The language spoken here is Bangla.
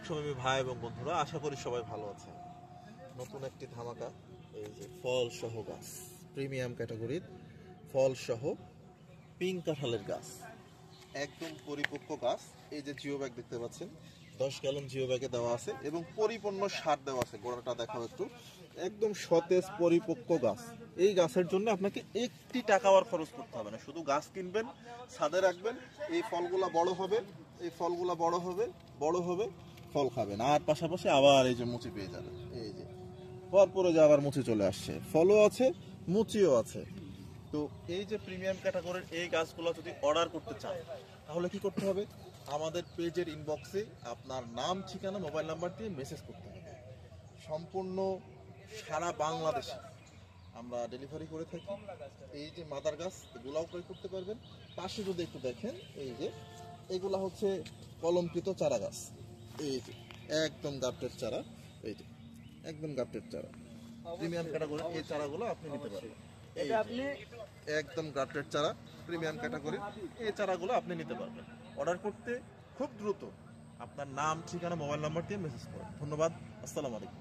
বৃক্ষপ্রেমী ভাই এবং বন্ধুরা, আশা করি সবাই ভালো আছে। নতুন একটি ধামাকা, এই যে ফল সহ গাছ, প্রিমিয়াম ক্যাটাগরির ফল সহ পিঙ্ক কাঁঠালের গাছ, একদম পরিপক্ক গাছ। এই যে জিও ব্যাগ দেখতে পাচ্ছেন, 10 গ্যালন জিও ব্যাগে দেওয়া আছে এবং পরিপূর্ণ সার দেওয়া আছে। গোড়াটা দেখাও একটু, একদম সতেজ পরিপক্ক গাছ। এই গাছের জন্য আপনাকে একটি টাকাও আর খরচ করতে হবে না, শুধু গাছ কিনবেন, ছাদে রাখবেন, এই ফলগুলা বড় হবে, এই ফলগুলা বড় হবে, বড় হবে, ফল খাবেন, আর পাশাপাশি আবার এই যে মুচি পেয়ে যাবেন। এই যে পরপরে যে আবার মুচি চলে আসছে, ফলও আছে, মুচিও আছে। তো এই যে প্রিমিয়াম ক্যাটাগরির এই গাছগুলো যদি অর্ডার করতে চান, তাহলে কি করতে হবে? আমাদের পেজের ইনবক্সে আপনার নাম, ঠিকানা, মোবাইল নাম্বার দিয়ে মেসেজ করতে হবে। সম্পূর্ণ সারা বাংলাদেশে আমরা ডেলিভারি করে থাকি। এই যে মাদার গাছ, এগুলাও ক্রয় করতে পারবেন। পাশে যদি একটু দেখেন, এই যে এগুলা হচ্ছে কলমকৃত চারা গাছ। এই যে একদম গাপ্টের চারা, এই যে একদম গাপ্টের চারা, প্রিমিয়াম ক্যাটাগরি। এই চারাগুলো আপনি নিতে পারবেন। এই আপনি একদম গাপ্টের চারা, প্রিমিয়াম ক্যাটাগরি, এই চারাগুলো আপনি নিতে পারবেন। অর্ডার করতে খুব দ্রুত আপনার নাম, ঠিকানা, মোবাইল নাম্বার দিয়ে মেসেজ করুন। ধন্যবাদ, আসসালামু আলাইকুম।